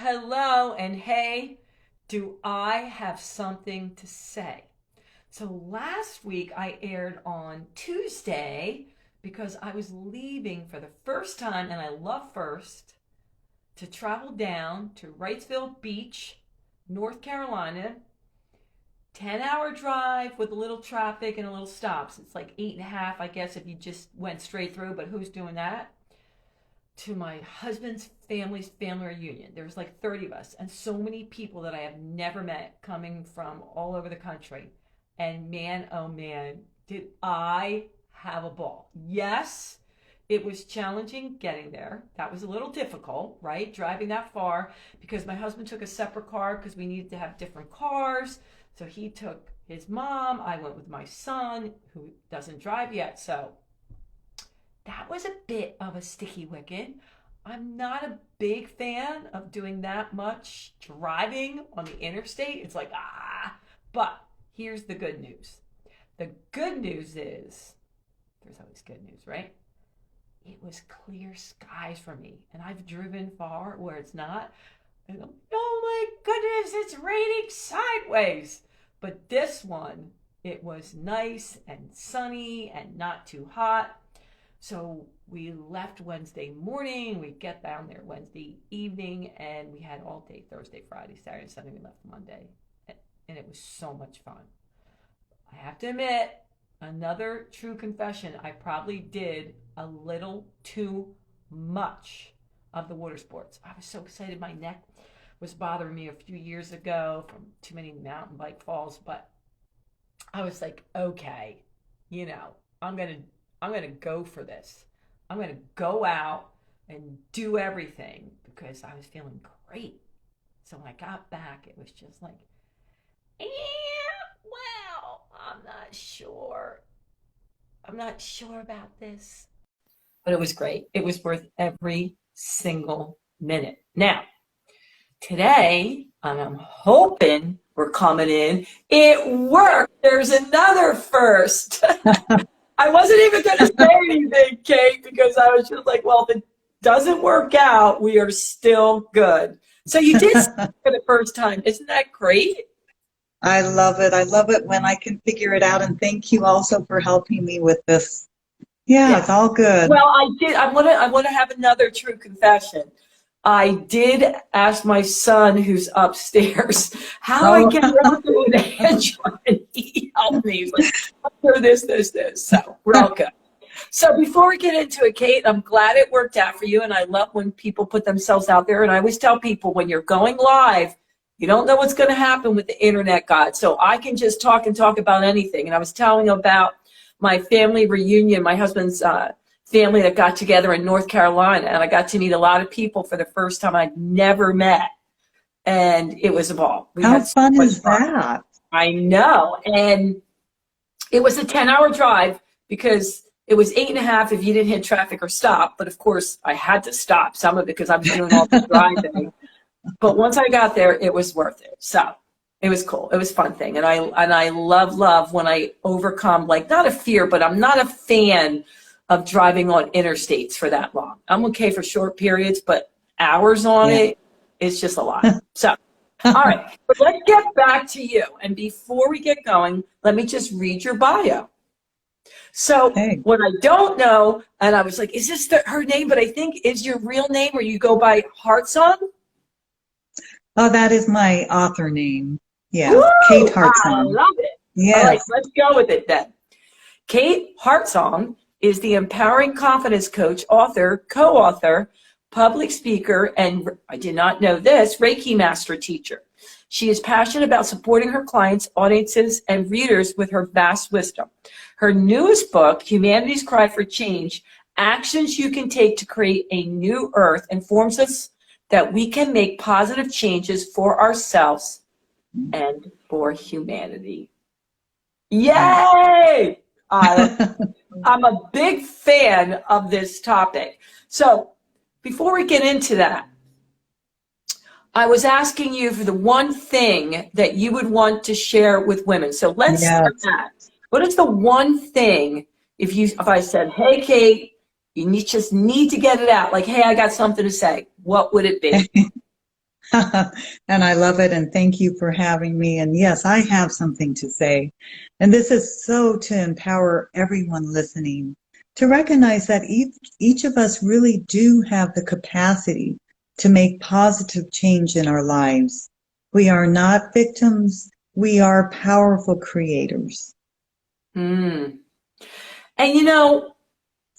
hello, and hey, do I have something to say? So last week I aired on Tuesday because I was leaving for the first time, and I love first, to travel down to Wrightsville Beach, North Carolina. 10-hour drive with a little traffic and a little stops. It's like 8.5, I guess, if you just went straight through, but who's doing that? To my husband's family's family reunion. There was like 30 of us and so many people that I have never met coming from all over the country. And man, oh man, did I have a ball. Yes, it was challenging getting there. That was a little difficult, right? Driving that far because my husband took a separate car because we needed to have different cars. So he took his mom. I went with my son who doesn't drive yet. So that was a bit of a sticky wicket. I'm not a big fan of doing that much driving on the interstate. It's like, but here's the good news. The good news is, there's always good news, right? It was clear skies for me. And I've driven far where it's not. And I'm, oh my goodness, it's raining sideways. But this one, it was nice and sunny and not too hot. So we left Wednesday morning, we get down there Wednesday evening, and we had all day Thursday, Friday, Saturday, Sunday. We left Monday, and it was so much fun. I have to admit, another true confession, I probably did a little too much of the water sports. I was so excited. My neck was bothering me a few years ago from too many mountain bike falls, but I was like, okay, I'm gonna go for this. I'm gonna go out and do everything because I was feeling great. So when I got back, it was just like, yeah, well, I'm not sure. I'm not sure about this. But it was great. It was worth every single minute. Now, today, I'm hoping we're coming in. It worked. There's another first. I wasn't even going to say anything, Kate, because I was just like, well, if it doesn't work out, we are still good. So you did for the first time. Isn't that great? I love it. I love it when I can figure it out. And thank you also for helping me with this. Yeah, it's all good. Well, I did. I want to have another true confession. I did ask my son, who's upstairs, how I get around to an Android, and he helped me. He's like, do this. So we're all good. So before we get into it, Kate, I'm glad it worked out for you, and I love when people put themselves out there. And I always tell people, when you're going live, you don't know what's going to happen with the internet, God. So I can just talk about anything. And I was telling about my family reunion, my husband's family that got together in North Carolina, and I got to meet a lot of people for the first time I'd never met, and it was a ball. How fun is that? I know, and it was a 10-hour drive because it was 8.5 if you didn't hit traffic or stop, but of course I had to stop some of it because I was doing all the driving. But once I got there, it was worth it. So it was cool. It was a fun thing, and I love when I overcome, like, not a fear, but I'm not a fan of driving on interstates for that long. I'm okay for short periods, but hours on it's just a lot. So, all right, but let's get back to you. And before we get going, let me just read your bio. So what I don't know, and I was like, is this her name? But I think is your real name, or you go by Heartsong? Oh, that is my author name. Yeah, Woo! Kate Heartsong. I love it. Yes. All right, let's go with it then. Kate Heartsong is the empowering confidence coach, author, co-author, public speaker, and I did not know this, Reiki Master teacher. She is passionate about supporting her clients, audiences, and readers with her vast wisdom. Her newest book, Humanity's Cry for Change, Actions You Can Take to Create a New Earth, informs us that we can make positive changes for ourselves and for humanity. Yay! I'm a big fan of this topic. So before we get into that, I was asking you for the one thing that you would want to share with women. So let's start that. What is the one thing, if I said, hey, Kate, you just need to get it out, like, hey, I got something to say, what would it be? And I love it. And thank you for having me. And yes, I have something to say. And this is so to empower everyone listening to recognize that each of us really do have the capacity to make positive change in our lives. We are not victims. We are powerful creators. Mm. And you know,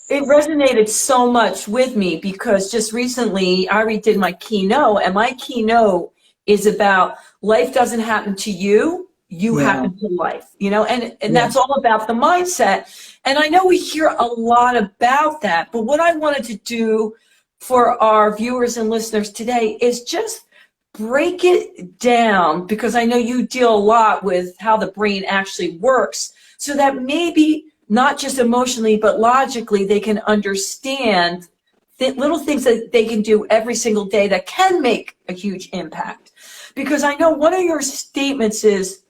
it resonated so much with me because just recently I redid my keynote, and my keynote is about life doesn't happen to you, you Yeah. happen to life, you know, and Yeah. that's all about the mindset. And I know we hear a lot about that, but what I wanted to do for our viewers and listeners today is just break it down, because I know you deal a lot with how the brain actually works, so that maybe not just emotionally, but logically, they can understand little things that they can do every single day that can make a huge impact. Because I know one of your statements is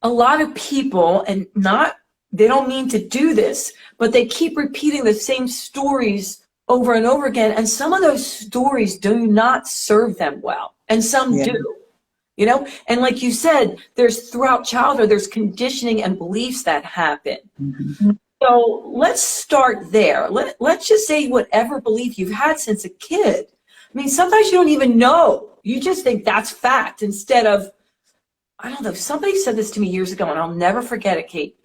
a lot of people, and not, they don't mean to do this, but they keep repeating the same stories over and over again. And some of those stories do not serve them well, and some Yeah. do. You know, and like you said, there's throughout childhood, there's conditioning and beliefs that happen. Mm-hmm. So let's start there. Let's just say whatever belief you've had since a kid. I mean, sometimes you don't even know. You just think that's fact instead of, I don't know, somebody said this to me years ago, and I'll never forget it, Kate.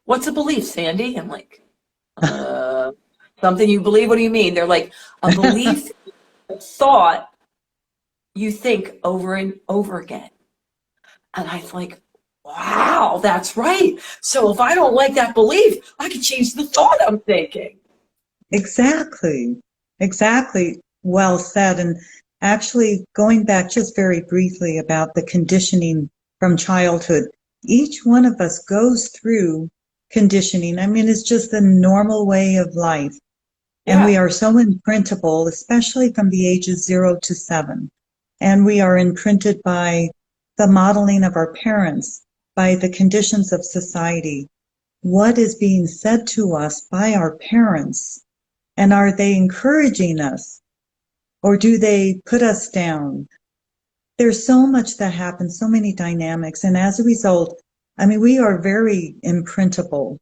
What's a belief, Sandy? I'm like, something you believe? What do you mean? They're like, a belief, a thought you think over and over again. And I was like, wow, that's right. So if I don't like that belief, I can change the thought I'm thinking. Exactly. Exactly. Well said. And actually, going back just very briefly about the conditioning from childhood, each one of us goes through conditioning. I mean, it's just the normal way of life. And we Yeah. are so imprintable, especially from the ages 0 to 7. And we are imprinted by the modeling of our parents, by the conditions of society. What is being said to us by our parents? And are they encouraging us, or do they put us down? There's so much that happens, so many dynamics. And as a result, I mean, we are very imprintable.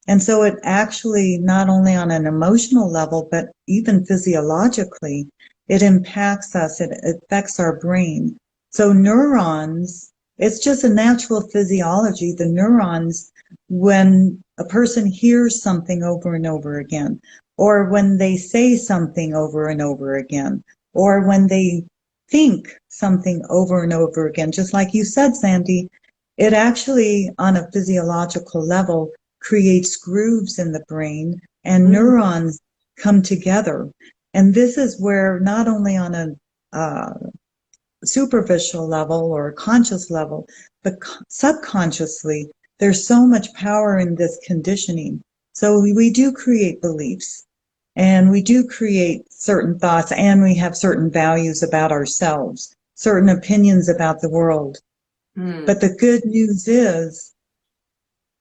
And so it actually, not only on an emotional level, but even physiologically, it impacts us. It affects our brain. So neurons, it's just a natural physiology. The neurons, when a person hears something over and over again, or when they say something over and over again, or when they think something over and over again, just like you said, Sandy, it actually, on a physiological level, creates grooves in the brain, and neurons come together. And this is where, not only on a superficial level or conscious level, but subconsciously, there's so much power in this conditioning. So we do create beliefs, and we do create certain thoughts, and we have certain values about ourselves, certain opinions about the world. But the good news is,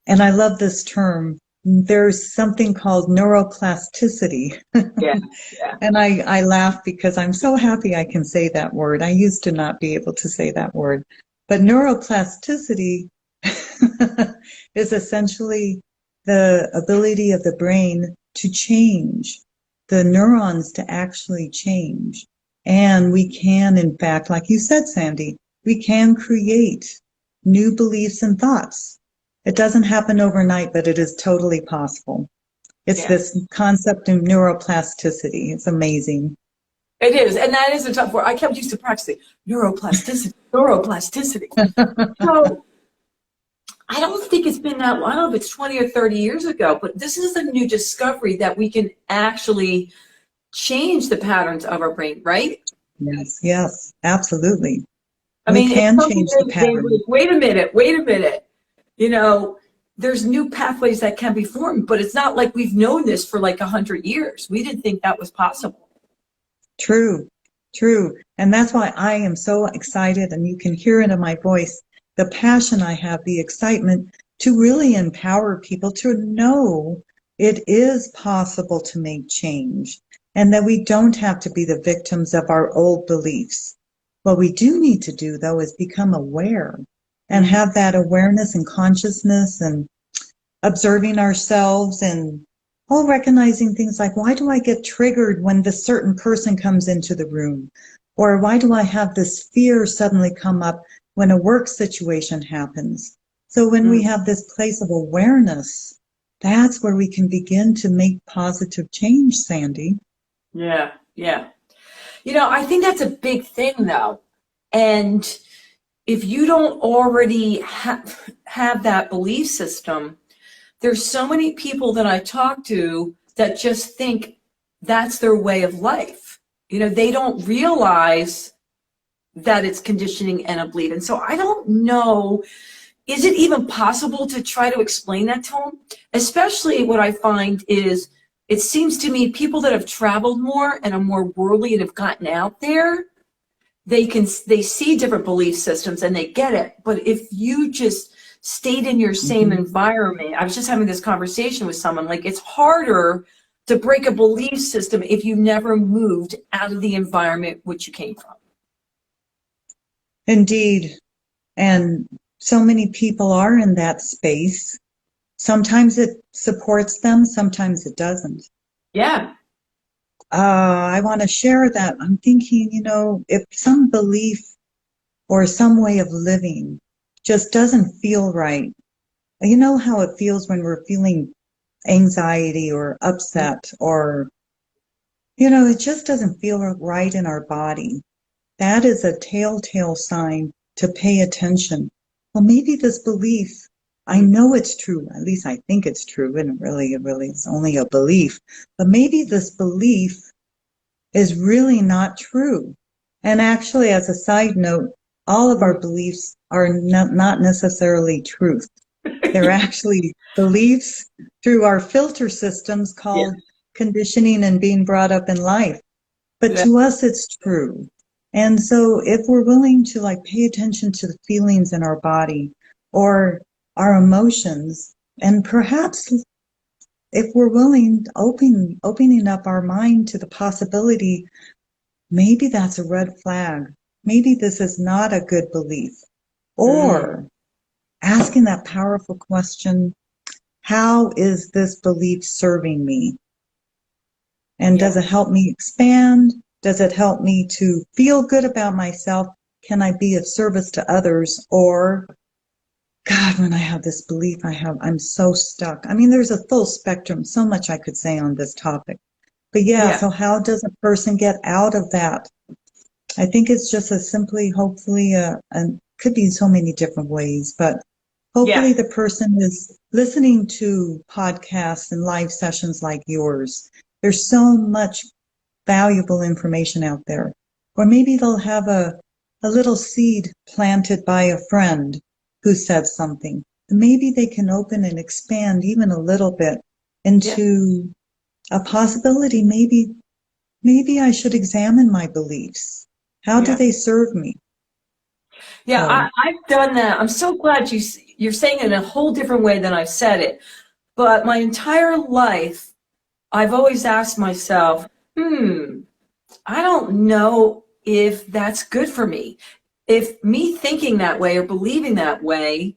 and I love this term, there's something called neuroplasticity. Yeah. Yeah. And I laugh because I'm so happy I can say that word. I used to not be able to say that word. But neuroplasticity is essentially the ability of the brain to change, the neurons to actually change. And we can, in fact, like you said, Sandy, we can create new beliefs and thoughts. It doesn't happen overnight, but it is totally possible. It's Yeah. this concept of neuroplasticity. It's amazing. It is. And that is a tough word. I kept used to practicing neuroplasticity, neuroplasticity. So I don't think it's been that long. I don't know if it's 20 or 30 years ago, but this is a new discovery that we can actually change the patterns of our brain, right? Yes, yes, absolutely. I We mean, it's can something change the they were pattern. like, wait a minute, wait a minute. You know, there's new pathways that can be formed, but it's not like we've known this for like 100 years. We didn't think that was possible. True, true. And that's why I am so excited, and you can hear it in my voice, the passion I have, the excitement to really empower people to know it is possible to make change. and that we don't have to be the victims of our old beliefs. What we do need to do, though, is become aware and have that awareness and consciousness and observing ourselves and recognizing things like, why do I get triggered when this certain person comes into the room? Or why do I have this fear suddenly come up when a work situation happens? So when we have this place of awareness, that's where we can begin to make positive change, Sandy. Yeah, yeah. I think that's a big thing, though. And if you don't already have that belief system, there's so many people that I talk to that just think that's their way of life. They don't realize that it's conditioning and a belief. And so I don't know, is it even possible to try to explain that to them? Especially what I find is, it seems to me people that have traveled more and are more worldly and have gotten out there, they see different belief systems and they get it. But if you just stayed in your same environment, I was just having this conversation with someone, like, it's harder to break a belief system if you never moved out of the environment which you came from. Indeed. And so many people are in that space. Sometimes it supports them, sometimes it doesn't. Yeah. I want to share that. I'm thinking, if some belief or some way of living just doesn't feel right, you know how it feels when we're feeling anxiety or upset, or, it just doesn't feel right in our body. That is a telltale sign to pay attention. Well, maybe this belief, I know it's true, at least I think it's true, and it really is only a belief, but maybe this belief is really not true. And actually, as a side note, all of our beliefs are not necessarily truth. They're actually beliefs through our filter systems called conditioning and being brought up in life. But to us, it's true. And so if we're willing to pay attention to the feelings in our body or our emotions, and perhaps if we're willing, opening up our mind to the possibility, maybe that's a red flag. Maybe this is not a good belief. Or asking that powerful question, how is this belief serving me? And does it help me expand? Does it help me to feel good about myself? Can I be of service to others? Or, God, when I have this belief I'm so stuck. I mean, there's a full spectrum, so much I could say on this topic. But so how does a person get out of that? I think it's just hopefully, and could be in so many different ways, but hopefully the person is listening to podcasts and live sessions like yours. There's so much valuable information out there. Or maybe they'll have a little seed planted by a friend who said something. Maybe they can open and expand even a little bit into a possibility. Maybe I should examine my beliefs. How do they serve me? Yeah, I've done that. I'm so glad you're saying it in a whole different way than I've said it. But my entire life, I've always asked myself, I don't know if that's good for me. If me thinking that way or believing that way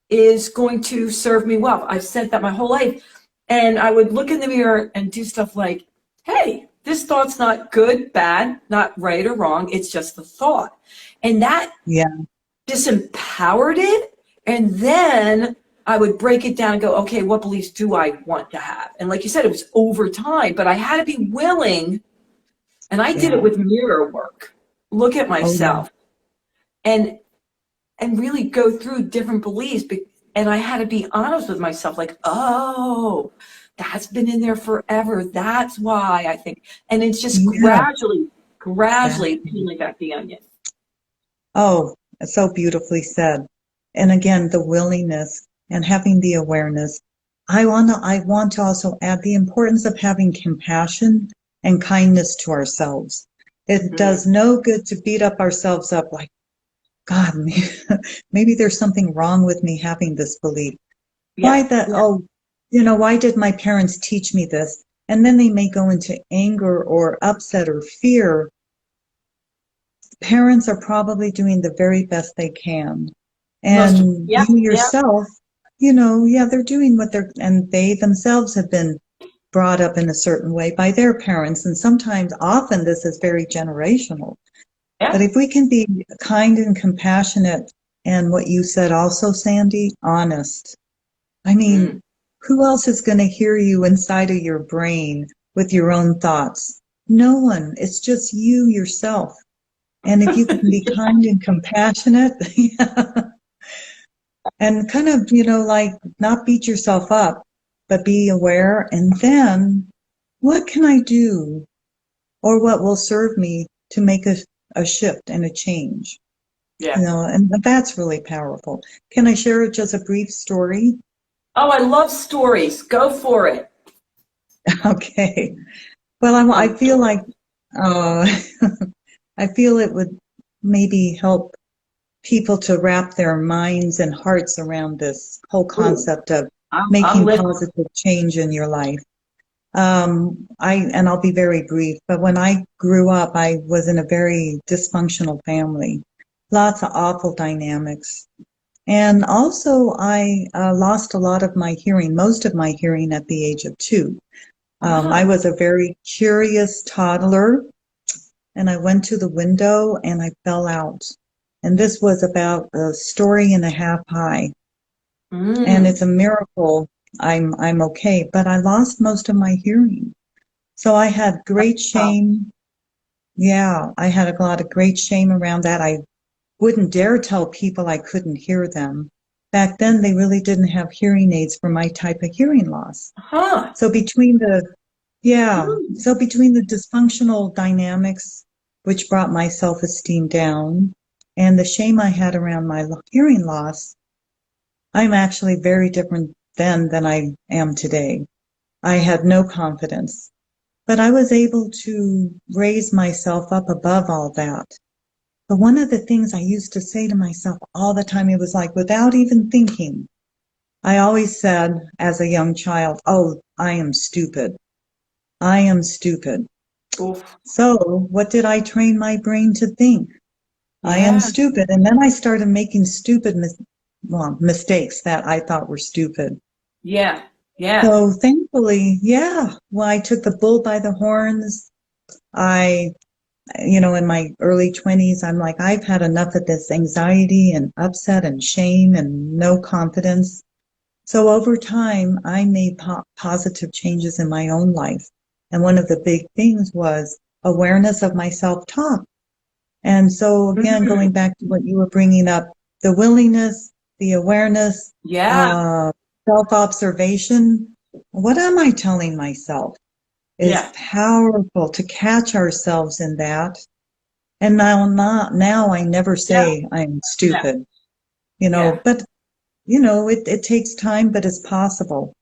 is going to serve me well. I've said that my whole life. And I would look in the mirror and do stuff like, hey, this thought's not good, bad, not right or wrong. It's just the thought. And that disempowered it. And then I would break it down and go, okay, what beliefs do I want to have? And like you said, it was over time, but I had to be willing. And I did it with mirror work. Look at myself and really go through different beliefs. And I had to be honest with myself, like, oh, that's been in there forever. That's why I think. And it's just gradually peeling back the onion. Oh, so beautifully said. And again, the willingness and having the awareness. I want to also add the importance of having compassion and kindness to ourselves. It does no good to beat up ourselves up like, God, maybe there's something wrong with me having this belief. Why did my parents teach me this? and then they may go into anger or upset or fear, parents are probably doing the very best they can. And Yeah, you yeah, yourself, yeah, they're doing what and they themselves have been brought up in a certain way by their parents. And sometimes, often, this is very generational. But yeah. if we can be kind and compassionate, and what you said also, Sandy, honest. I mean, Mm. who else is going to hear you inside of your brain with your own thoughts? No one. It's just you yourself. And if you can be kind and compassionate, and kind of, like, not beat yourself up, but be aware. And then what can I do, or what will serve me to make a shift and a change? Yeah. And that's really powerful. Can I share just a brief story? Oh, I love stories. Go for it. Okay. Well, I feel like, uh, I feel it would maybe help people to wrap their minds and hearts around this whole Ooh, concept of I'm making listening. positive change in your life. And I'll be very brief, but when I grew up, I was in a very dysfunctional family, lots of awful dynamics. And also, I lost a lot of my hearing, most of my hearing at the age of 2. I Uh-huh. was a very curious toddler, and I went to the window and I fell out. And this was about a story and a half high. And Mm. it's a miracle I'm okay, but I lost most of my hearing. So I had great Oh, shame. Yeah, I had a lot of great shame around that. I wouldn't dare tell people I couldn't hear them. Back then, they really didn't have hearing aids for my type of hearing loss. huh. So Mm. so between the dysfunctional dynamics, which brought my self-esteem down, and the shame I had around my hearing loss, I'm actually very different then than I am today. I had no confidence, but I was able to raise myself up above all that. But one of the things I used to say to myself all the time, it was like without even thinking, I always said as a young child, oh, I am stupid. I am stupid. Oof. So what did I train my brain to think? I am Yeah, stupid. And then I started making mistakes that I thought were stupid. yeah, yeah, So thankfully, yeah, well, I took the bull by the horns. I, in my early 20s, I'm like, I've had enough of this anxiety and upset and shame and no confidence. So over time, I made positive changes in my own life. And one of the big things was awareness of my self-talk. And so again, mm. going back to what you were bringing up, the willingness, the awareness, Yeah, uh, self-observation. What am I telling myself is yeah, powerful to catch ourselves in that. And now I never yeah, say I'm yeah, stupid, yeah, but it takes time, but it's possible.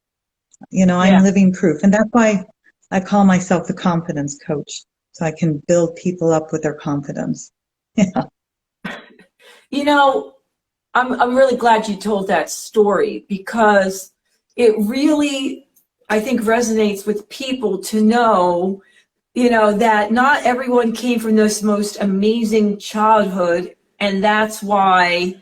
yeah. I'm living proof. And that's why I call myself the confidence coach. So I can build people up with their confidence. Yeah. You know, I'm really glad you told that story because it really, I think, resonates with people to know, that not everyone came from this most amazing childhood, and that's why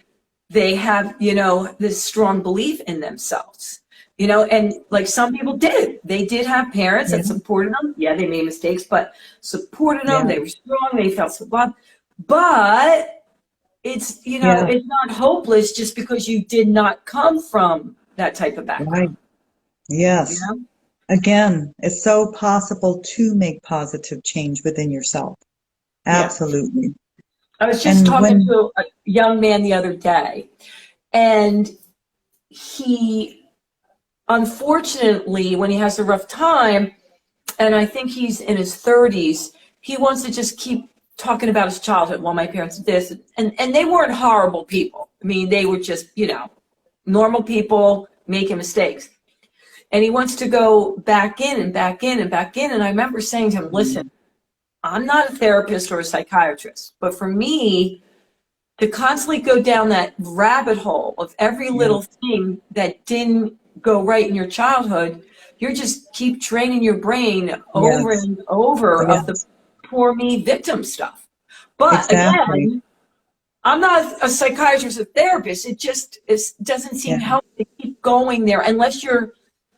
they have, this strong belief in themselves. And like some people did. They did have parents Yeah. that supported them. Yeah, they made mistakes, but supported them. Yeah. They were strong. They felt so loved. But it's, Yeah. it's not hopeless just because you did not come from that type of Right. background, you Yes. know? Again, it's so possible to make positive change within yourself. Yeah. Absolutely. I was just And talking when, to a young man the other day, and he, unfortunately, when he has a rough time, and I think he's in his 30s, he wants to just keep talking about his childhood. Well, my parents did this, and they weren't horrible people. I mean, they were just, normal people making mistakes. And he wants to go back in and back in and back in. And I remember saying to him, listen, I'm not a therapist or a psychiatrist, but for me to constantly go down that rabbit hole of every yeah, little thing that didn't go right in your childhood, you're just keep training your brain over Yes. and over of the Yes. poor me victim stuff. But Exactly. again, I'm not a psychiatrist or therapist. It doesn't seem Yeah. healthy to keep going there unless you're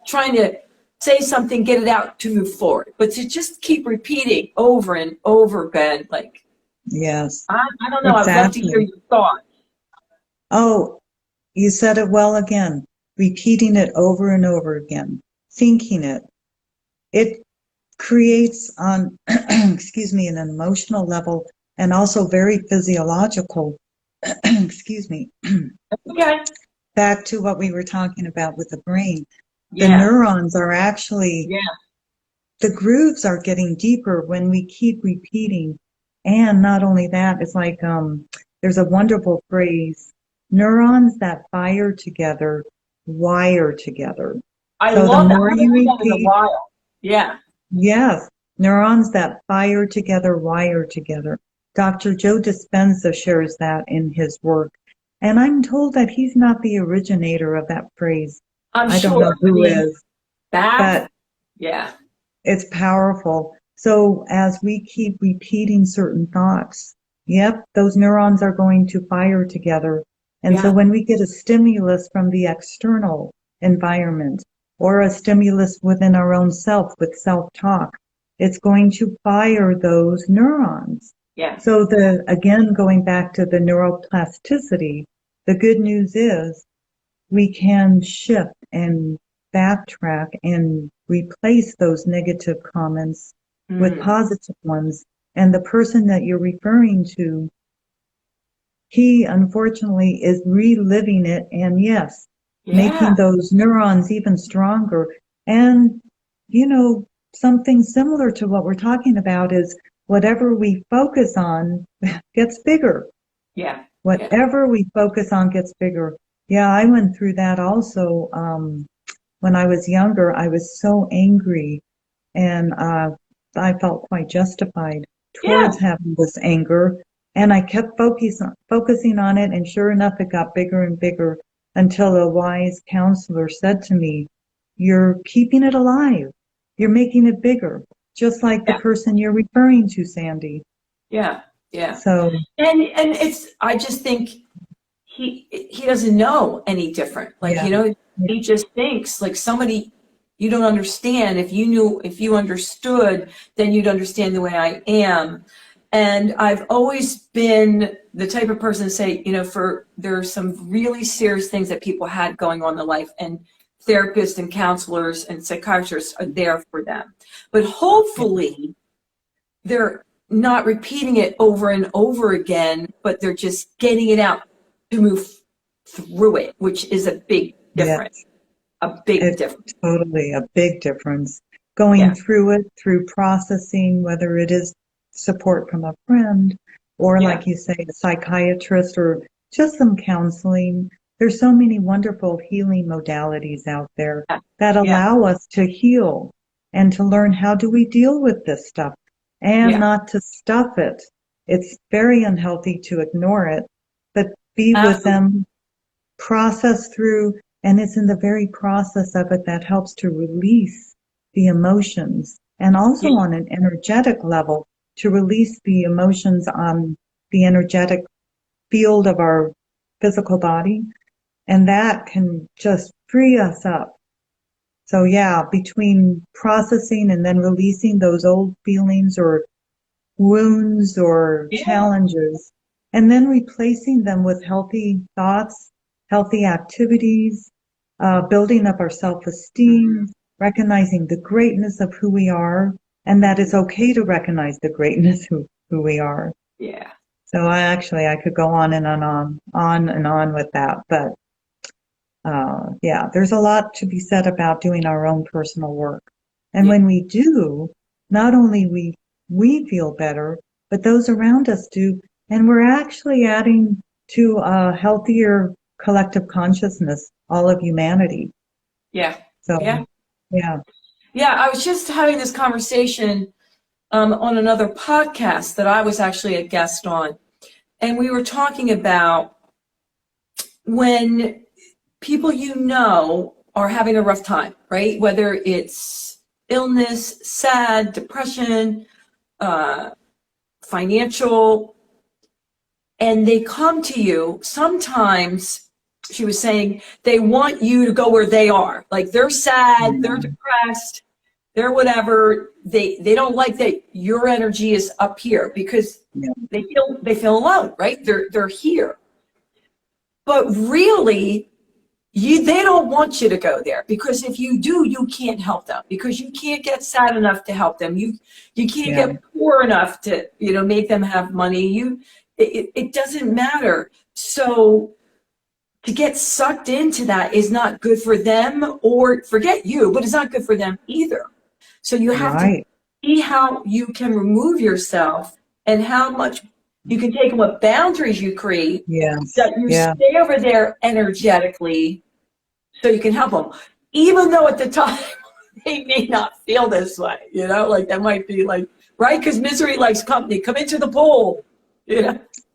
trying to say something, get it out to move forward. But to just keep repeating over and over again, like, Yes. I don't know. I'd love to hear Exactly. your thoughts. Oh, you said it well again. Repeating it over and over again. Thinking it. It creates on, excuse me, an emotional level and also very physiological, excuse me, Okay. back to what we were talking about with the brain. The Yeah. neurons are actually, Yeah. the grooves are getting deeper when we keep repeating. And not only that, it's like, there's a wonderful phrase, neurons that fire together, wire together. I So the love that. I more haven't you heard that in a repeat, while. Yeah. yes, neurons that fire together, wire together. Dr. Joe Dispenza shares that in his work. And I'm told that he's not the originator of that phrase. I'm I don't know sure. I who mean, is, that, but yeah. it's powerful. So as we keep repeating certain thoughts, yep, those neurons are going to fire together. And so Yeah. when we get a stimulus from the external environment or a stimulus within our own self with self-talk, it's going to fire those neurons. Yeah. So again, going back to the neuroplasticity, the good news is we can shift and backtrack and replace those negative comments with Mm. positive ones. And the person that you're referring to, he unfortunately is reliving it and yes, Yeah. making those neurons even stronger. And, you know, something similar to what we're talking about is whatever we focus on gets bigger. Yeah. Yeah. Whatever we focus on gets bigger. Yeah, I went through that also. When I was younger, I was so angry and I felt quite justified Yeah. towards having this anger. And I kept focusing on it. And sure enough, it got bigger and bigger until a wise counselor said to me, "You're keeping it alive. You're making it bigger, just like the Yeah. person you're referring to, Sandy." Yeah. Yeah. So, And I just think he doesn't know any different. Like, yeah, he just thinks like somebody you don't understand. If you understood, then you'd understand the way I am. And I've always been the type of person to say, there are some really serious things that people had going on in their life, and therapists and counselors and psychiatrists are there for them. But hopefully they're not repeating it over and over again, but they're just getting it out to move through it, which is a big yeah. difference. A big It's difference. totally a big difference. Going Yeah. through it, through processing, whether it is support from a friend or, Yeah. like you say, a psychiatrist or just some counseling. There's so many wonderful healing modalities out there Yeah. that Yeah. allow us to heal and to learn how do we deal with this stuff and Yeah. not to stuff it. It's very unhealthy to ignore it, but be with Absolutely. them, process through, and it's in the very process of it that helps to release the emotions and also Yeah. on an energetic level to release the emotions on the energetic field of our physical body. And that can just free us up. So yeah, between processing and then releasing those old feelings or wounds or Yeah. challenges, and then replacing them with healthy thoughts, healthy activities, building up our self-esteem, recognizing the greatness of who we are, and that it's okay to recognize the greatness of who we are. Yeah. So I could go on and on and on with that, but yeah, there's a lot to be said about doing our own personal work. And Yeah. when we do, not only we feel better, but those around us do, and we're actually adding to a healthier collective consciousness, all of humanity. Yeah. So, Yeah. yeah, Yeah. I was just having this conversation on another podcast that I was actually a guest on, and we were talking about when people are having a rough time, right? Whether it's illness, sad, depression, financial, and they come to you. Sometimes, she was saying, they want you to go where they are. Like they're sad, they're depressed, they're whatever. They don't like that your energy is up here because they feel alone, right? They're here. But really, they don't want you to go there, because if you do, you can't help them, because you can't get sad enough to help them. You can't get poor enough to make them have money. It doesn't matter. So to get sucked into that is not good for them, or forget you, but it's not good for them either. So you have to see how you can remove yourself and how much you can take, and what boundaries you create, that you stay over there energetically so you can help them. Even though at the time they may not feel this way, like that might be like, right? Because misery likes company. Come into the pool,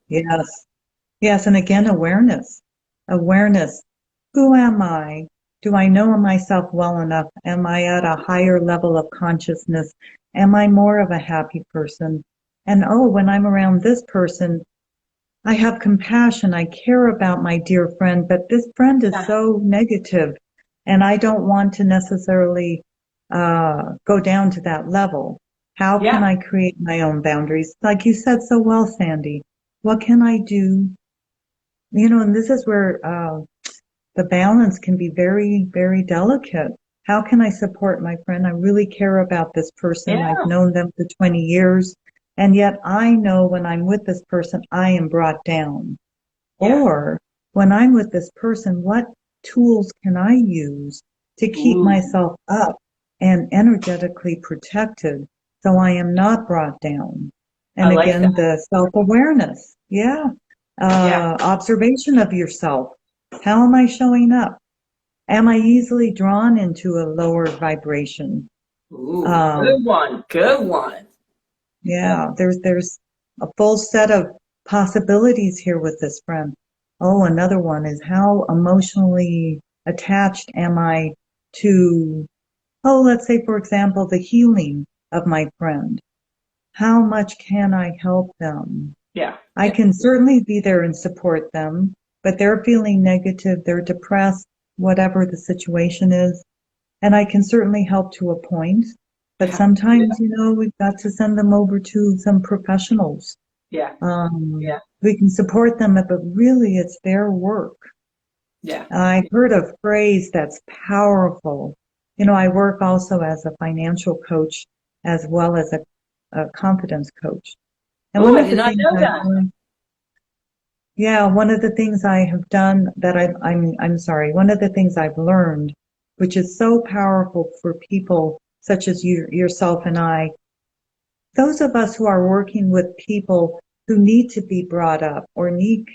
Yes, and again, awareness. Who am I? Do I know myself well enough? Am I at a higher level of consciousness? Am I more of a happy person? And when I'm around this person, I have compassion. I care about my dear friend, but this friend is so negative, and I don't want to necessarily go down to that level. How can I create my own boundaries? Like you said so well, Sandy, what can I do? And this is where the balance can be very, very delicate. How can I support my friend? I really care about this person. I've known them for 20 years. And yet I know when I'm with this person, I am brought down. Or when I'm with this person, what tools can I use to keep myself up and energetically protected so I am not brought down? And again, the self-awareness. Observation of yourself. How am I showing up? Am I easily drawn into a lower vibration? Good one. Yeah, there's a full set of possibilities here with this friend. Another one is, how emotionally attached am I to, let's say, for example, the healing of my friend. How much can I help them? I can certainly be there and support them, but they're feeling negative, they're depressed, whatever the situation is. And I can certainly help to a point. But sometimes, we've got to send them over to some professionals. We can support them, but really it's their work. I've heard a phrase that's powerful. I work also as a financial coach as well as a confidence coach. And I did not know that. One of the things I have done one of the things I've learned, which is so powerful for people such as yourself and I, those of us who are working with people who need to be brought up or need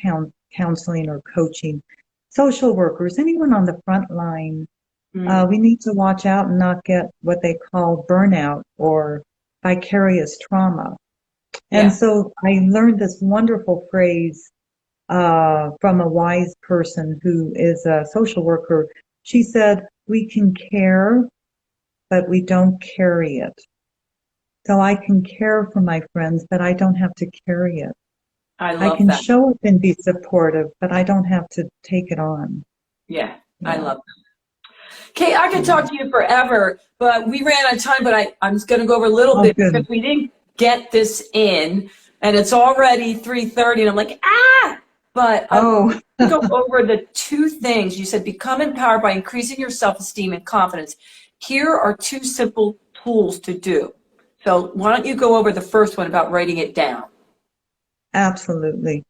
counseling or coaching, social workers, anyone on the front line, we need to watch out and not get what they call burnout or vicarious trauma. And so I learned this wonderful phrase from a wise person who is a social worker. She said, we can care, but we don't carry it. So I can care for my friends, but I don't have to carry it. I can show up and be supportive, but I don't have to take it on. I love that. Kate, I could talk to you forever, but we ran out of time, but I'm just going to go over a little bit because we didn't get this in, and it's already 3:30, and I'm like, But I want to go over the two things. You said become empowered by increasing your self-esteem and confidence. Here are two simple tools to do. So why don't you go over the first one about writing it down? Absolutely.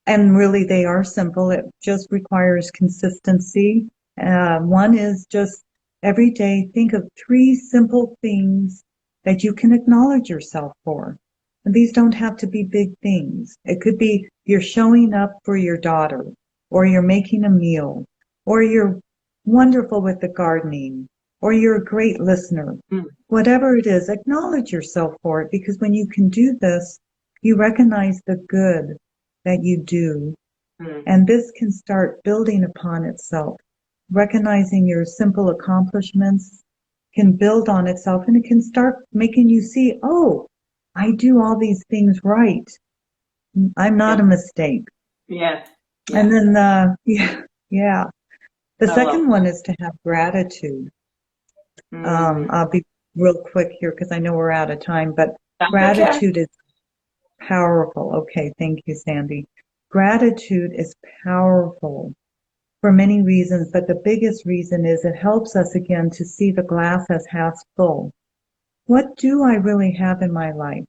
And really, they are simple. It just requires consistency. One is just every day think of 3 simple things that you can acknowledge yourself for. And these don't have to be big things. It could be you're showing up for your daughter, or you're making a meal, or you're wonderful with the gardening, or you're a great listener. Whatever it is, acknowledge yourself for it, because when you can do this, you recognize the good that you do. And this can start building upon itself. recognizing your simple accomplishments can build on itself, and it can start making you see, oh, I do all these things right. I'm not a mistake. Yeah. And then, yeah. The I love second one is to have gratitude. I'll be real quick here because I know we're out of time, but That's gratitude is powerful. Okay, thank you, Sandy. Gratitude is powerful for many reasons, but the biggest reason is it helps us again to see the glass as half full. What do I really have in my life?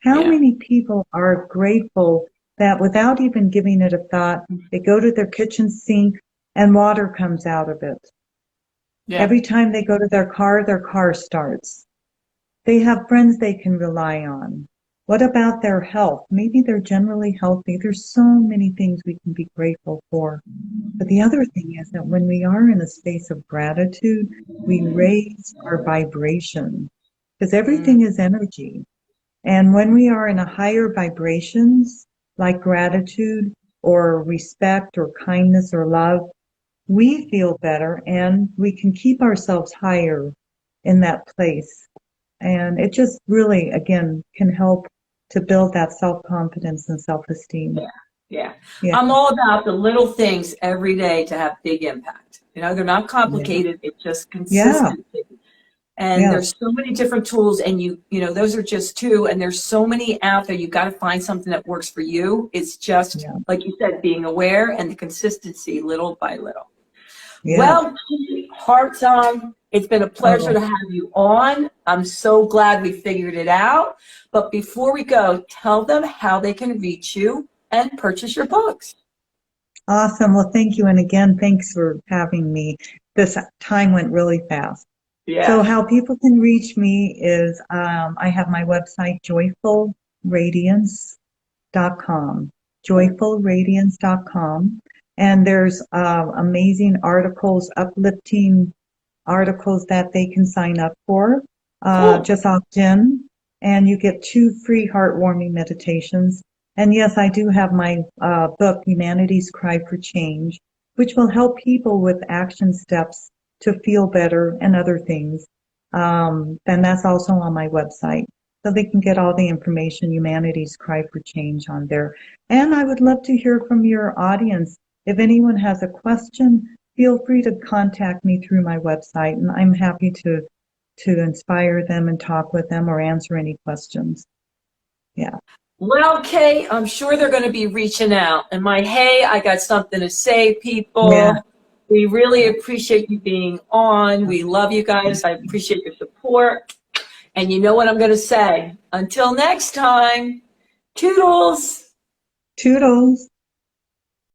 How many people are grateful that without even giving it a thought, they go to their kitchen sink and water comes out of it? Yeah. Every time they go to their car starts. They have friends they can rely on. What about their health? Maybe they're generally healthy. There's so many things we can be grateful for. But the other thing is that when we are in a space of gratitude, we raise our vibration because everything is energy. And when we are in a higher vibrations, like gratitude or respect or kindness or love, we feel better and we can keep ourselves higher in that place. And it just really, again, can help to build that self-confidence and self-esteem. Yeah. Yeah. I'm all about the little things every day to have big impact. You know, they're not complicated. It's just consistency. And there's so many different tools, and you know, those are just two, and there's so many out there. You've got to find something that works for you. It's just, like you said, being aware and the consistency little by little. Well, Kate Heartsong, it's been a pleasure to have you on. I'm so glad we figured it out. But before we go, tell them how they can reach you and purchase your books. Awesome. Well, thank you. And again, thanks for having me. This time went really fast. So how people can reach me is I have my website, joyfulradiance.com, joyfulradiance.com. And there's amazing articles, uplifting articles that they can sign up for. Just opt in, and you get 2 free heartwarming meditations. And yes, I do have my book, Humanity's Cry for Change, which will help people with action steps to feel better and other things. And that's also on my website. So they can get all the information, Humanity's Cry for Change, on there. And I would love to hear from your audience. If anyone has a question, feel free to contact me through my website, and I'm happy to inspire them and talk with them or answer any questions. Yeah. Well, Kate, I'm sure they're going to be reaching out. And I got something to say, people. Yeah. We really appreciate you being on. We love you guys. I appreciate your support. And you know what I'm going to say. Until next time, toodles. Toodles.